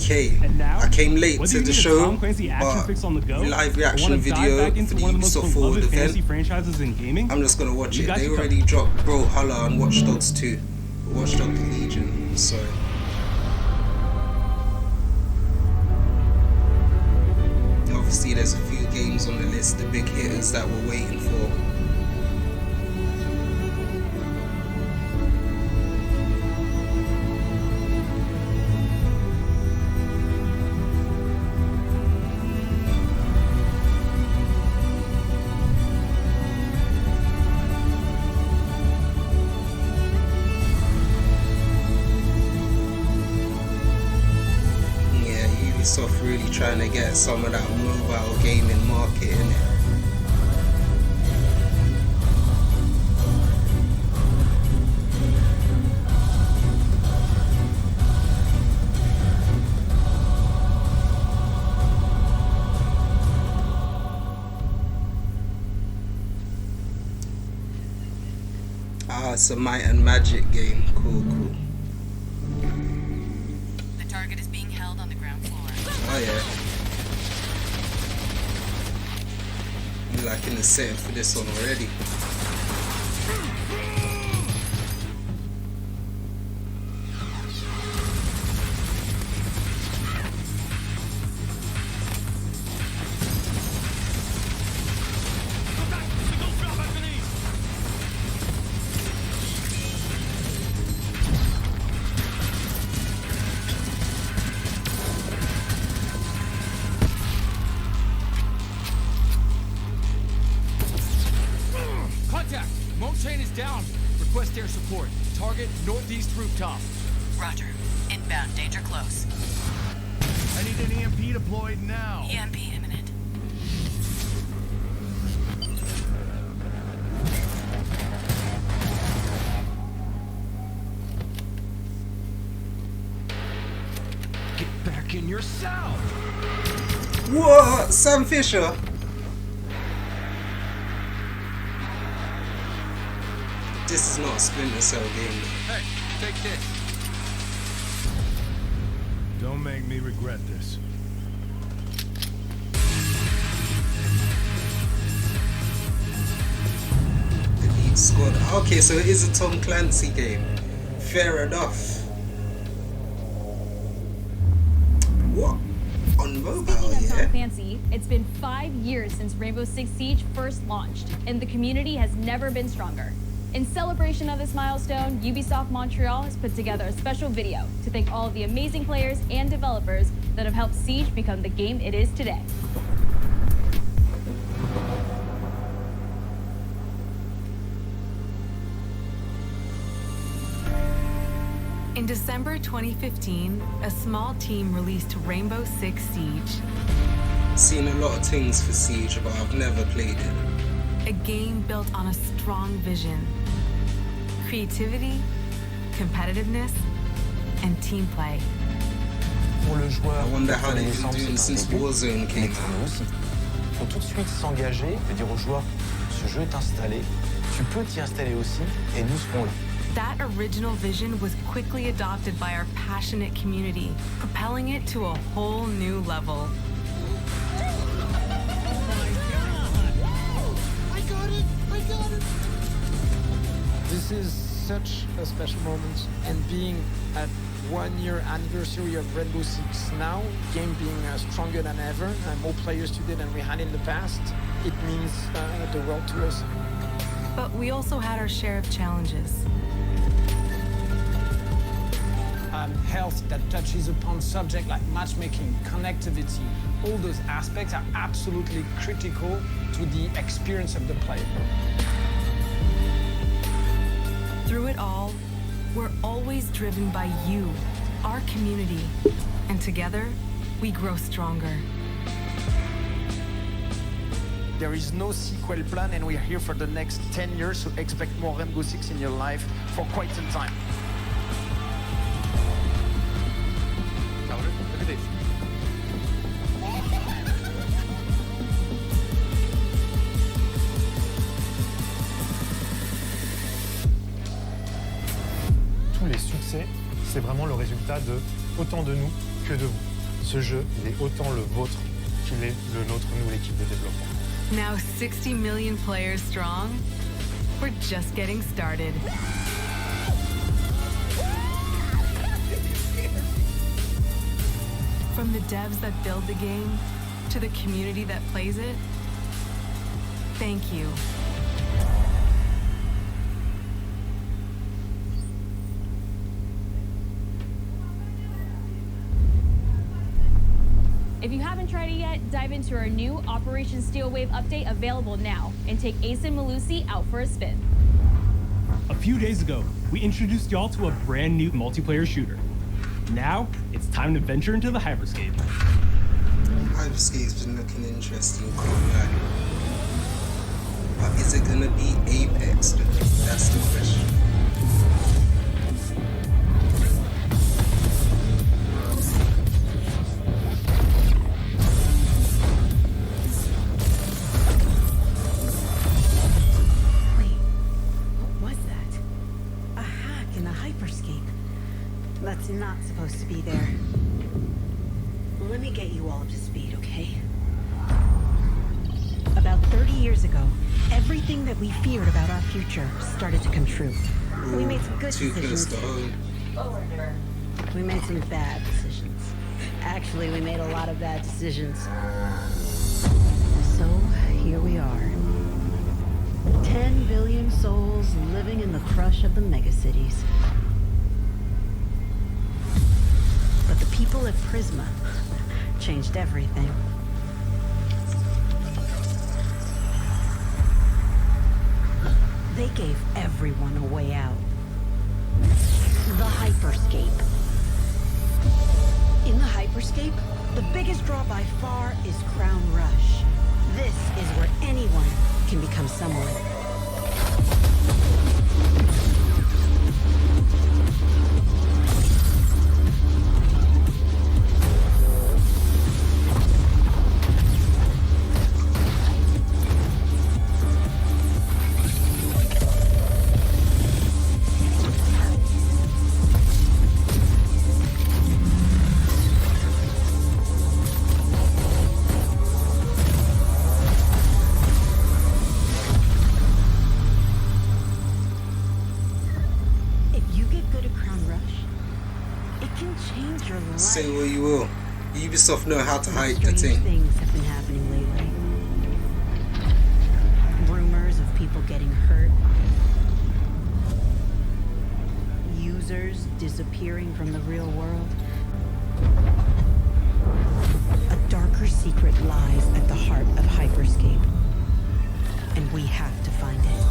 Okay, And now, I came late whether to you the need a show, Tom Clancy action but fix on the go, live or reaction want to dive video back for into the one of the most Ubisoft Forward beloved fantasy event, franchises in gaming, I'm just gonna watch we it. got They you already covered. dropped Valhalla and Watch Dogs 2, Watch Dogs Legion, so obviously there's a few games on the list, the big hitters that we're waiting for. Ubisoft really trying to get some of that mobile gaming market in it. Ah, it's a Might and Magic game. Cool. The target is being held on the ground floor. Oh yeah. I'm liking the setting for this one already. Chain is down. Request air support. Target northeast rooftop. Roger. Inbound. Danger close. I need an EMP deployed now. EMP imminent. Get back in your cell. What? Sam Fisher? This is not a Splinter Cell game. Hey, take this. Don't make me regret this. Elite Squad. Okay, so it is a Tom Clancy game. Fair enough. What? On mobile, Speaking of yeah? Tom Clancy, it's been 5 years since Rainbow Six Siege first launched, and the community has never been stronger. In celebration of this milestone, Ubisoft Montreal has put together a special video to thank all of the amazing players and developers that have helped Siege become the game it is today. In December 2015, a small team released Rainbow Six Siege. Seen a lot of things for Siege, but I've never played it. A game built on a strong vision, creativity, competitiveness, and team play. Pour le joueur, I wonder how la they've been naissance, doing c'est un since début, Warzone mais came pour nous out. aussi. Il faut tout de suite s'engager et dire aux joueurs, ce jeu est installé, tu peux t'y installer aussi, et nous serons là. That original vision was quickly adopted by our passionate community, propelling it to a whole new level. This is such a special moment, and being at 1 year anniversary of Rainbow Six now, game being stronger than ever, and more players today than we had in the past, it means the world to us. But we also had our share of challenges. Health that touches upon subjects like matchmaking, connectivity, all those aspects are absolutely critical to the experience of the player. Through it all, we're always driven by you, our community, and together, we grow stronger. There is no sequel plan, and we're here for the next 10 years, so expect more Rainbow Six in your life for quite some time. Look at this. Tous les succès, c'est vraiment le résultat de autant de nous que de vous. Ce jeu, il est autant le vôtre qu'il est le nôtre, nous, l'équipe de développement. Now 60 million players strong, we're just getting started. From the devs that build the game to the community that plays it, thank you. If you haven't tried it yet, dive into our new Operation Steel Wave update available now and take Ace and Malusi out for a spin. A few days ago, we introduced y'all to a brand new multiplayer shooter. Now, it's time to venture into the hyperscape. Hyperscape's been looking interesting, but is it gonna be Apex? That's the question. That's not supposed to be there. Let me get you all up to speed, okay? About 30 years ago, everything that we feared about our future started to come true. We made some good decisions. We made some bad decisions. Actually, we made a lot of bad decisions. So, here we are. 10 billion souls living in the crush of the megacities. But the people at Prisma changed everything. They gave everyone a way out. The Hyperscape. In the Hyperscape, the biggest draw by far is Crown Rush. This is where anyone can become someone. Say what you will. Ubisoft know how to hype the Strange thing. things have been happening lately. Rumors of people getting hurt. Users disappearing from the real world. A darker secret lies at the heart of Hyperscape. And we have to find it.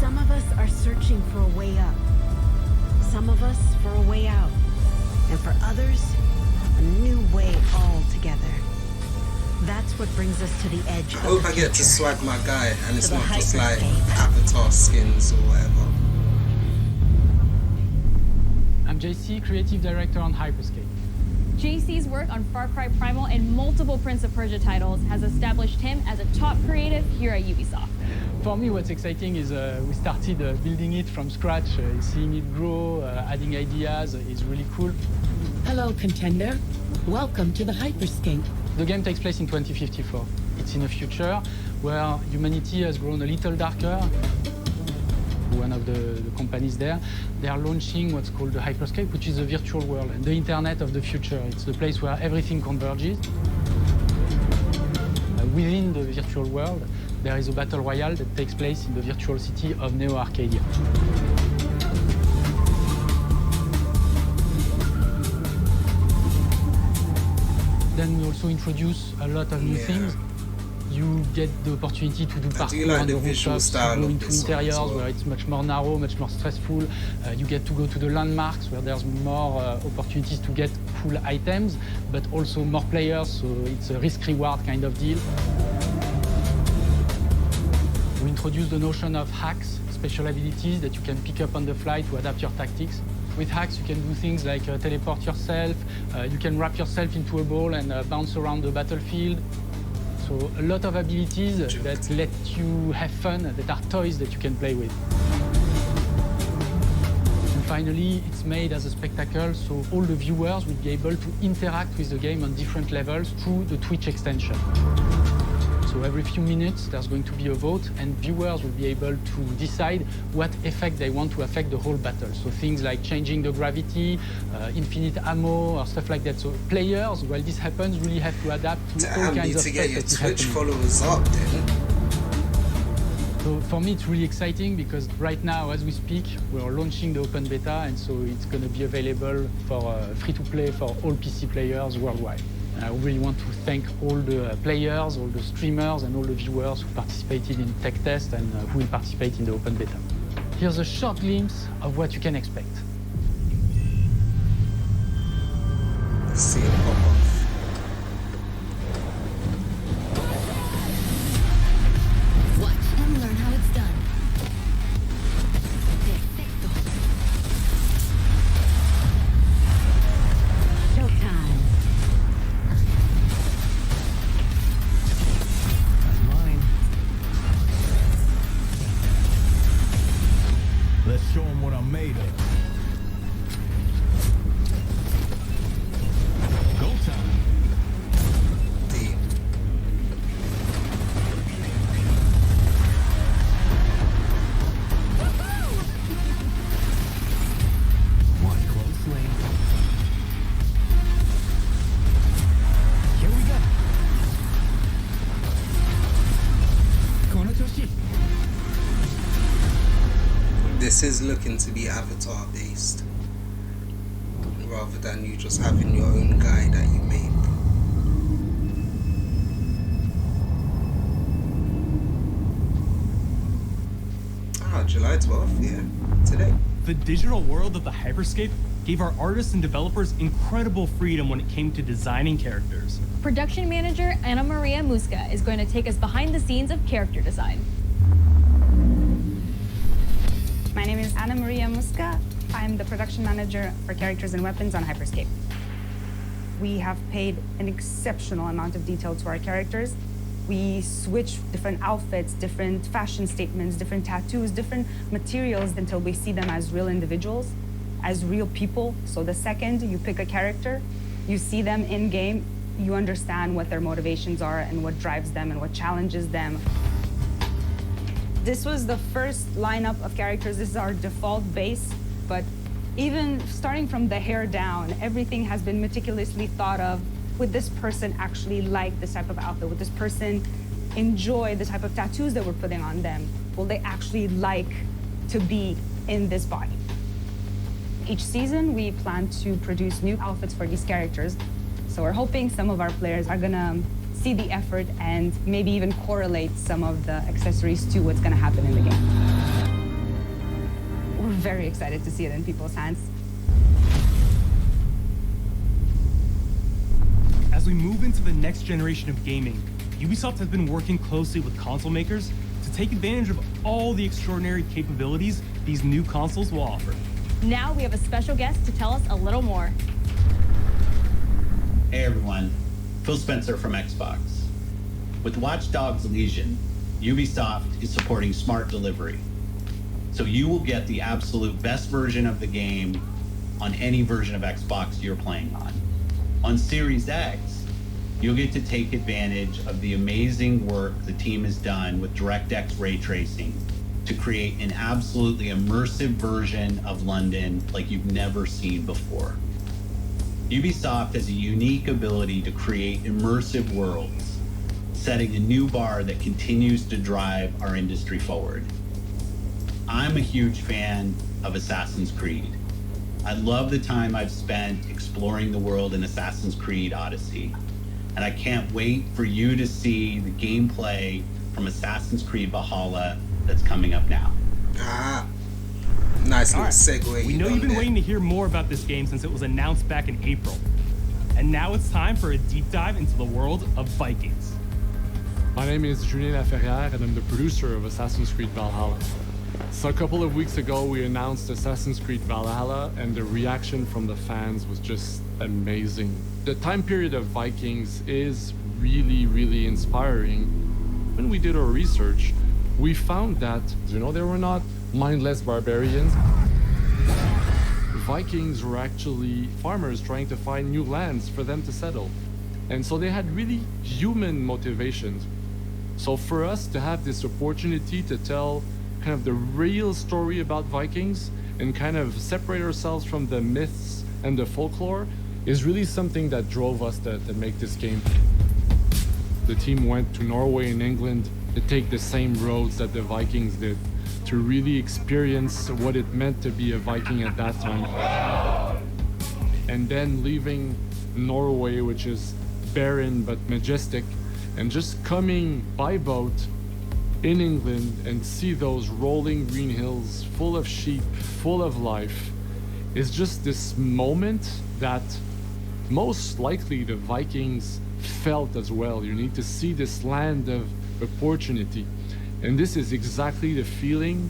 Some of us are searching for a way up. Some of us for a way out, and for others, a new way altogether. That's what brings us to the edge. I hope I get to swag my guy, and it's not just like avatar skins or whatever. I'm JC, Creative Director on Hyperscape. JC's work on Far Cry Primal and multiple Prince of Persia titles has established him as a top creative here at Ubisoft. For me, what's exciting is we started building it from scratch, seeing it grow, adding ideas is really cool. Hello, contender. Welcome to the Hyperscape. The game takes place in 2054. It's in a future where humanity has grown a little darker. One of the companies there, they are launching what's called the Hyperscape, which is a virtual world, and the internet of the future. It's the place where everything converges. Within the virtual world, there is a battle royale that takes place in the virtual city of Neo Arcadia. Then we also introduce a lot of new things. You get the opportunity to do parkour on the rooftops, to go into interiors where it's much more narrow, much more stressful. You get to go to the landmarks where there's more opportunities to get cool items, but also more players, so it's a risk-reward kind of deal. We introduce the notion of hacks, special abilities that you can pick up on the fly to adapt your tactics. With hacks, you can do things like teleport yourself, you can wrap yourself into a ball and bounce around the battlefield. So a lot of abilities that let you have fun, that are toys that you can play with. And finally, it's made as a spectacle, so all the viewers will be able to interact with the game on different levels through the Twitch extension. So every few minutes, there's going to be a vote, and viewers will be able to decide what effect they want to affect the whole battle. So things like changing the gravity, infinite ammo, or stuff like that. So players, while this happens, really have to adapt to all kinds of stuff get your that is Twitch happening. followers up then. So for me, it's really exciting because right now, as we speak, we're launching the open beta, and so it's going to be available for free-to-play for all PC players worldwide. And I really want to thank all the players, all the streamers, and all the viewers who participated in tech test and who will participate in the open beta. Here's a short glimpse of what you can expect. Let's see it pop off. Learn how it's done. Perfecto. Showtime. That's mine. Let's show them what I'm made of. Go time. Deep. Watch closely. Here we go. Konotoshi. This is looking to be avatar based, rather than you just having your own guy that you make. July 12th, yeah, today. The digital world of the Hyperscape gave our artists and developers incredible freedom when it came to designing characters. Production manager Ana Maria Musca is going to take us behind the scenes of character design. My name is Ana Maria Musca. I'm the production manager for characters and weapons on Hyperscape. We have paid an exceptional amount of detail to our characters. We switch different outfits, different fashion statements, different tattoos, different materials until we see them as real individuals, as real people. So the second you pick a character, you see them in game, you understand what their motivations are and what drives them and what challenges them. This was the first lineup of characters. This is our default base, but even starting from the hair down, everything has been meticulously thought of. Would this person actually like this type of outfit? Would this person enjoy the type of tattoos that we're putting on them? Will they actually like to be in this body? Each season, we plan to produce new outfits for these characters. So we're hoping some of our players are gonna see the effort and maybe even correlate some of the accessories to what's gonna happen in the game. We're very excited to see it in people's hands. As we move into the next generation of gaming, Ubisoft has been working closely with console makers to take advantage of all the extraordinary capabilities these new consoles will offer. Now we have a special guest to tell us a little more. Hey everyone, Phil Spencer from Xbox. With Watch Dogs Legion, Ubisoft is supporting smart delivery. So you will get the absolute best version of the game on any version of Xbox you're playing on. On Series X, you'll get to take advantage of the amazing work the team has done with DirectX ray tracing to create an absolutely immersive version of London like you've never seen before. Ubisoft has a unique ability to create immersive worlds, setting a new bar that continues to drive our industry forward. I'm a huge fan of Assassin's Creed. I love the time I've spent exploring the world in Assassin's Creed Odyssey, and I can't wait for you to see the gameplay from Assassin's Creed Valhalla that's coming up now. Nice little segue. We know you've been waiting to hear more about this game since it was announced back in April. And now it's time for a deep dive into the world of Vikings. My name is Julien Laferrière, and I'm the producer of Assassin's Creed Valhalla. So a couple of weeks ago, we announced Assassin's Creed Valhalla, and the reaction from the fans was just amazing. The time period of Vikings is really, really inspiring. When we did our research, we found that, they were not mindless barbarians. Vikings were actually farmers trying to find new lands for them to settle. And so they had really human motivations. So for us to have this opportunity to tell kind of the real story about Vikings and kind of separate ourselves from the myths and the folklore is really something that drove us to make this game. The team went to Norway and England to take the same roads that the Vikings did, to really experience what it meant to be a Viking at that time. And then leaving Norway, which is barren but majestic, and just coming by boat in England and see those rolling green hills full of sheep, full of life, is just this moment that most likely the Vikings felt as well. You need to see this land of opportunity. And this is exactly the feeling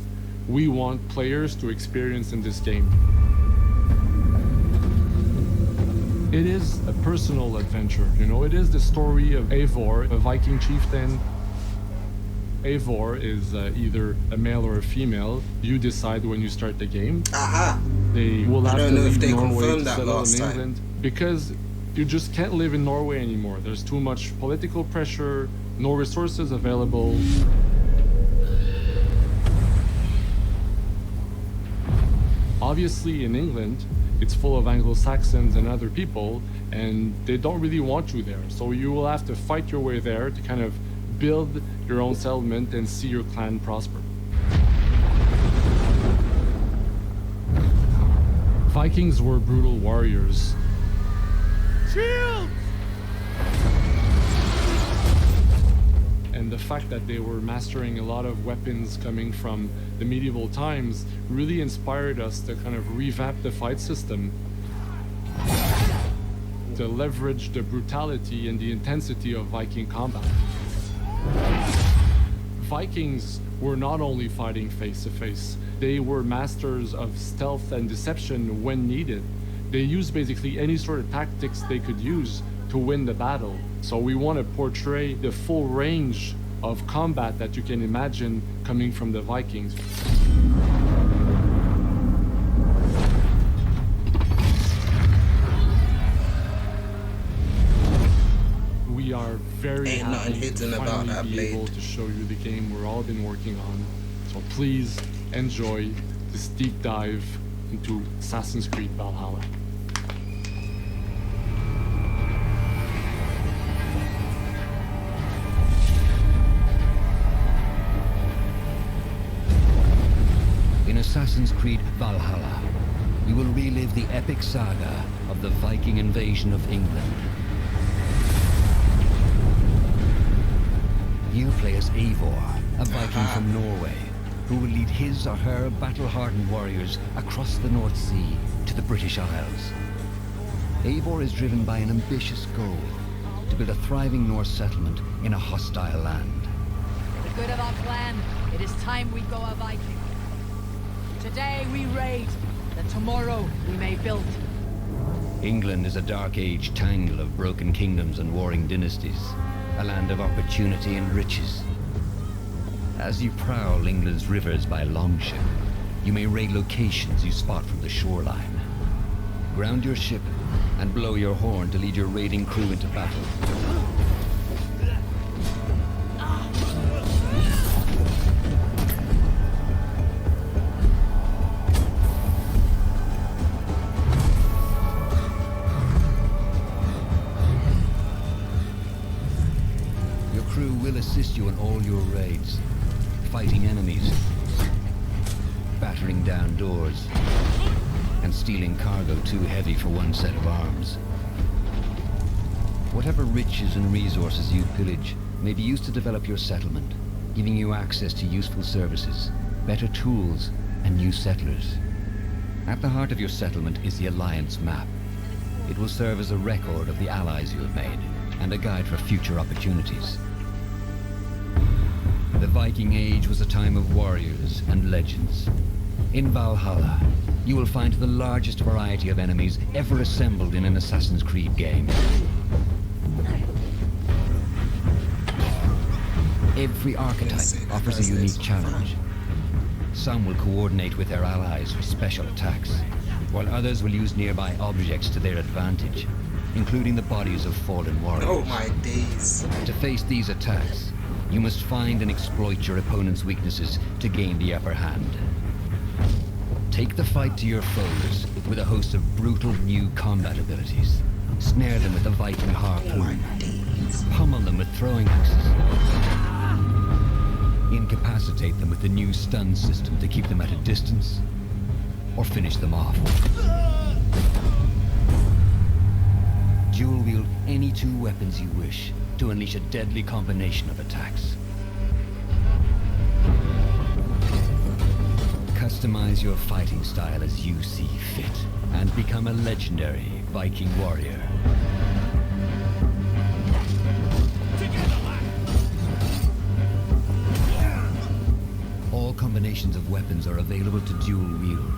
we want players to experience in this game. It is a personal adventure, you know, it is the story of Eivor, a Viking chieftain. Eivor is either a male or a female. You decide when you start the game. Aha! They will have to leave Norway to that settle last in time. England because you just can't live in Norway anymore. There's too much political pressure, no resources available. Obviously in England, it's full of Anglo-Saxons and other people, and they don't really want you there. So you will have to fight your way there to kind of build your own settlement and see your clan prosper. Vikings were brutal warriors. Shield! And the fact that they were mastering a lot of weapons coming from the medieval times really inspired us to kind of revamp the fight system, to leverage the brutality and the intensity of Viking combat. Vikings were not only fighting face to face, they were masters of stealth and deception when needed. They used basically any sort of tactics they could use to win the battle. So we want to portray the full range of combat that you can imagine coming from the Vikings. We are very happy to finally be able to show you the game we've all been working on. So please enjoy this deep dive into Assassin's Creed Valhalla. In Assassin's Creed Valhalla, you will relive the epic saga of the Viking invasion of England. You play as Eivor, a Viking from Norway, who will lead his or her battle-hardened warriors across the North Sea to the British Isles. Eivor is driven by an ambitious goal, to build a thriving Norse settlement in a hostile land. For the good of our clan, it is time we go a Viking. Today we raid, that tomorrow we may build. England is a dark age tangle of broken kingdoms and warring dynasties, a land of opportunity and riches. As you prowl England's rivers by longship, you may raid locations you spot from the shoreline. Ground your ship and blow your horn to lead your raiding crew into battle. Your crew will assist you in all your raids, fighting enemies, battering down doors, and stealing cargo too heavy for one set of arms. Whatever riches and resources you pillage may be used to develop your settlement, giving you access to useful services, better tools, and new settlers. At the heart of your settlement is the Alliance map. It will serve as a record of the allies you have made, and a guide for future opportunities. The Viking Age was a time of warriors and legends. In Valhalla, you will find the largest variety of enemies ever assembled in an Assassin's Creed game. Every archetype offers a unique challenge. Some will coordinate with their allies for special attacks. while others will use nearby objects to their advantage, including the bodies of fallen warriors. Oh my days. To face these attacks, you must find and exploit your opponent's weaknesses to gain the upper hand. Take the fight to your foes with a host of brutal new combat abilities. Snare them with a Viking harpoon. Pummel them with throwing axes. Incapacitate them with the new stun system to keep them at a distance, or finish them off. Dual wield any two weapons you wish to unleash a deadly combination of attacks. Customize your fighting style as you see fit, and become a legendary Viking warrior. All combinations of weapons are available to dual wield,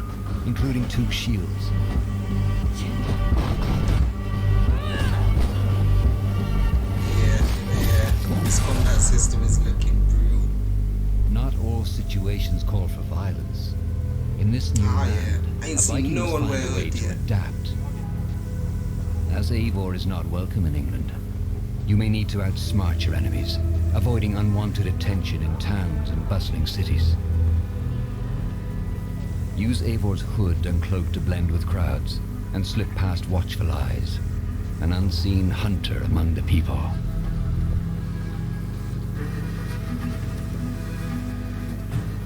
including 2 shields. This combat system is looking brutal. Not all situations call for violence. In this new land, I ain't a seen Viking no must one find a wear way hood to yet. adapt. As Eivor is not welcome in England, you may need to outsmart your enemies, avoiding unwanted attention in towns and bustling cities. Use Eivor's hood and cloak to blend with crowds, and slip past watchful eyes, an unseen hunter among the people.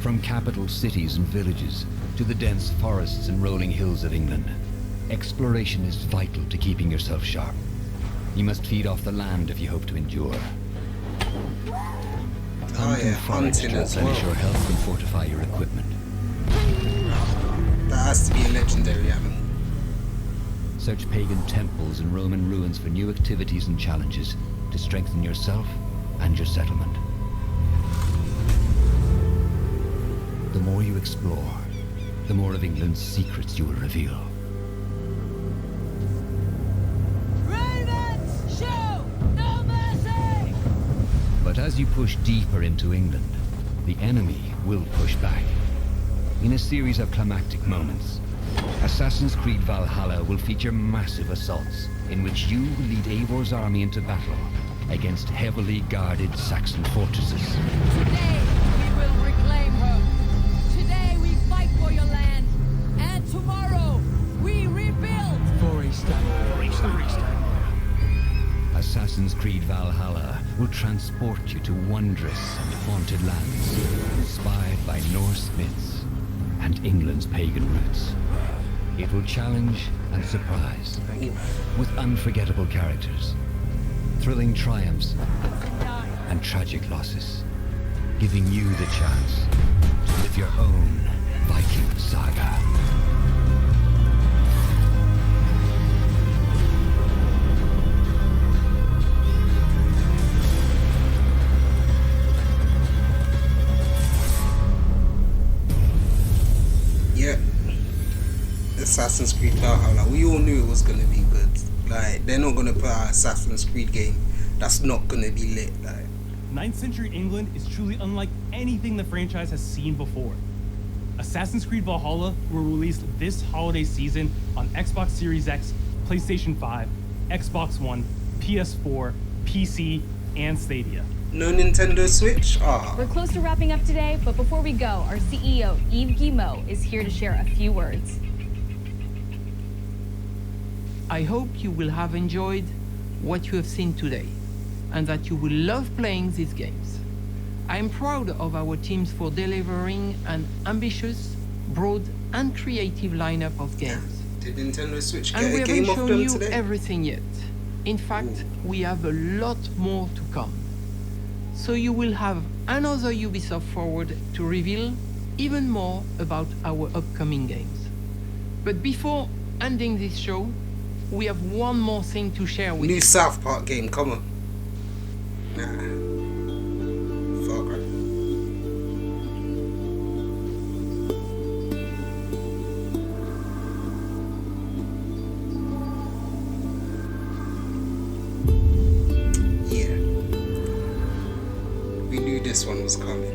From capital cities and villages to the dense forests and rolling hills of England, exploration is vital to keeping yourself sharp. You must feed off the land if you hope to endure. Hunt and forage to replenish your health and fortify your equipment. That has to be a legendary animal. Search pagan temples and Roman ruins for new activities and challenges to strengthen yourself and your settlement. The more you explore, the more of England's secrets you will reveal. Ravens, shoot! No mercy! But as you push deeper into England, the enemy will push back. In a series of climactic moments, Assassin's Creed Valhalla will feature massive assaults in which you will lead Eivor's army into battle against heavily guarded Saxon fortresses. Today, we will reclaim her. Today, we fight for your land. And tomorrow, we rebuild. Assassin's Creed Valhalla will transport you to wondrous and haunted lands, inspired by Norse myths and England's pagan roots. It will challenge and surprise, with unforgettable characters, thrilling triumphs, and tragic losses, giving you the chance to live your own Viking saga. Yeah. Assassin's Creed Valhalla. We all knew it was gonna be good. Like, they're not gonna put out an Assassin's Creed game that's not gonna be lit. Like, 9th century England is truly unlike anything the franchise has seen before. Assassin's Creed Valhalla will release this holiday season on Xbox Series X, PlayStation 5, Xbox One, PS4, PC, and Stadia. no Nintendo Switch? Ah. We're close to wrapping up today, but before we go, our CEO, Yves Guillemot, is here to share a few words. I hope you will have enjoyed what you have seen today, and that you will love playing these games. I am proud of our teams for delivering an ambitious, broad, and creative lineup of games. Did Nintendo Switch And we get a game haven't off shown them you today? everything yet. In fact, we have a lot more to come. So you will have another Ubisoft Forward to reveal even more about our upcoming games. But before ending this show, we have one more thing to share with you. New South Park game, come on. Nah. Far Cry. Yeah. We knew this one was coming.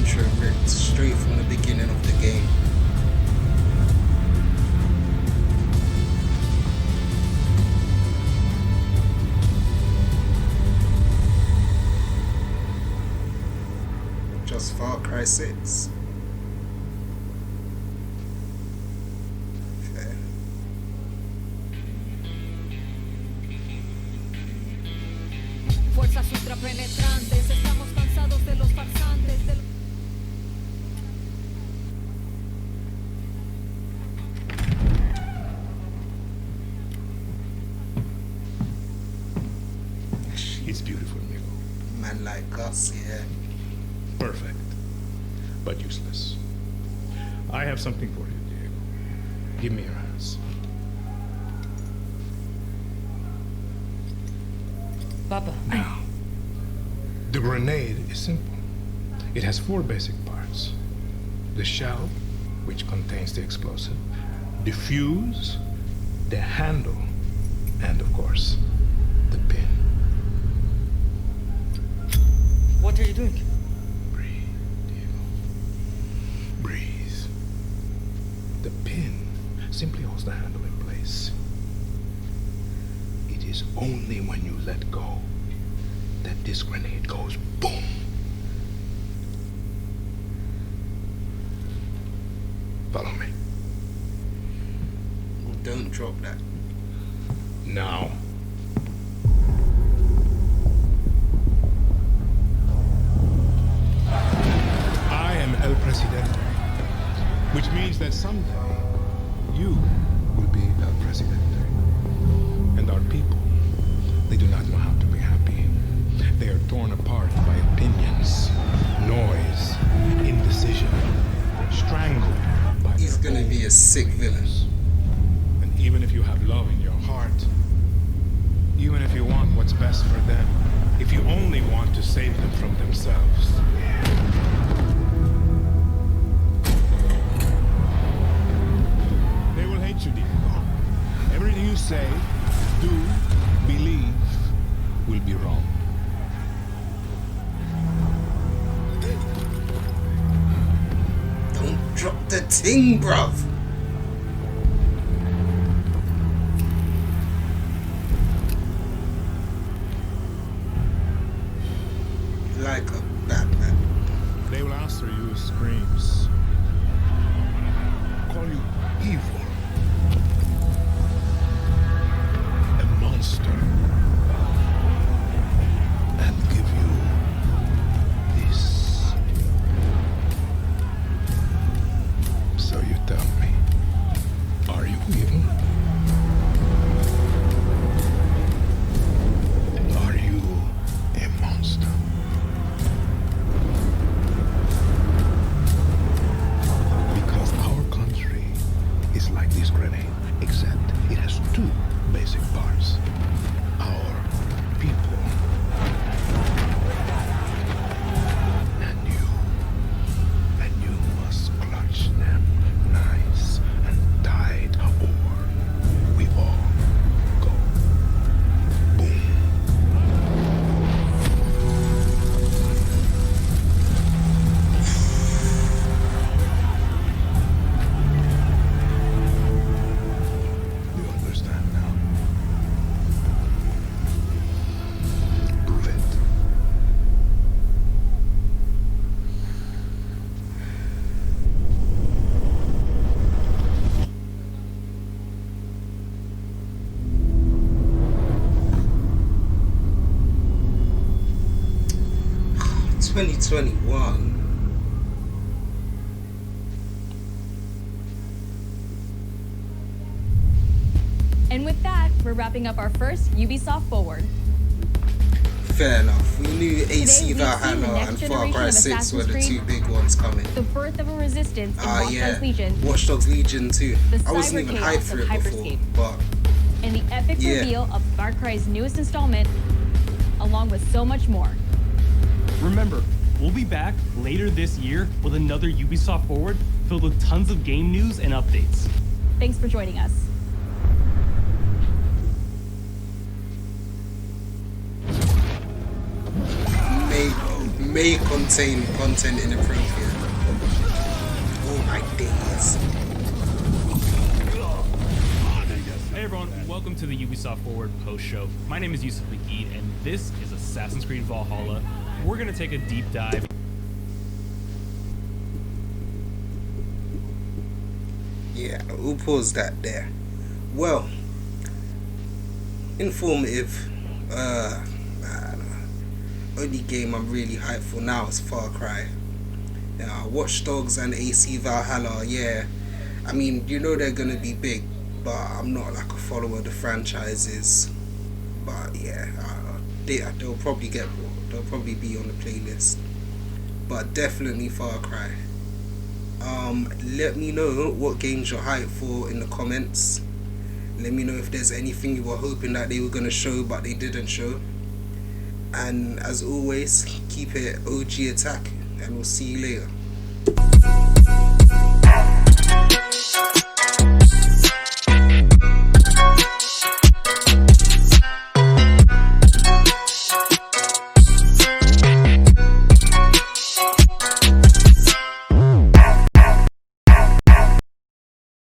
intro ripped straight from the beginning of the game. Just Far Cry 6. Fuerzas ultrapenetrantes, estamos cansados de los farsantes. It's beautiful, Miguel. Man like us, yeah. Perfect, but useless. I have something for you, Diego. Give me your hands. Papa. Now, the grenade is simple. It has 4 basic parts. The shell, which contains the explosive, the fuse, the handle, and of course, the pin. What are you doing? Breathe, Diego. Breathe. The pin simply holds the handle in place. It is only when you let go that this grenade goes boom. Follow me. Don't drop that. Now. I am El Presidente, which means that someday you will be El Presidente. And our people, they do not know how to be happy. They are torn apart by opinions, noise, indecision, strangled by He's gonna be a sick villain. And even if you have love in your heart, even if you want what's best for them, if you only want to save them from themselves, they will hate you, Diego. Everything you say, do, believe, will be wrong. Don't drop the ting, bruv. Like a Batman. They will answer you with screams, call you evil, a monster, and give you this. So you tell me, are you evil? Are you a monster? Because our country is like this grenade, except it has 2 basic parts. Our people and you must clutch them nice and tight, or we all go boom. You understand now? Prove it. Oh, 2021. And with that, we're wrapping up our first Ubisoft Forward. Fair enough. We knew Today, AC we've seen the Valhalla next and Far generation Cry of 6 were Assassin's the Creed. 2 big ones coming. The birth of a resistance in Watch Yeah. Dogs Legion, Watch Dogs Legion too. The I wasn't even cyber hyped chaos for of it before, Hyperscape. but and the epic Yeah. reveal of Far Cry's newest installment, along with so much more. Remember, we'll be back later this year with another Ubisoft Forward filled with tons of game news and updates. Thanks for joining us. may contain content inappropriate. Oh my days. Hey everyone, welcome to the Ubisoft Forward post show. My name is Yusuf Magid, and this is Assassin's Creed Valhalla. We're gonna take a deep dive. Yeah, we'll pause that there. Well, informative. Only game I'm really hyped for now is Far Cry. Watch Dogs and AC Valhalla. Yeah, I mean, you know they're gonna be big, but I'm not like a follower of the franchises. But yeah, they'll probably they'll probably be on the playlist. But definitely Far Cry. Let me know what games you're hyped for in the comments. Let me know if there's anything you were hoping that they were gonna show but they didn't show. And as always, keep it OG Otaku, and we'll see you later.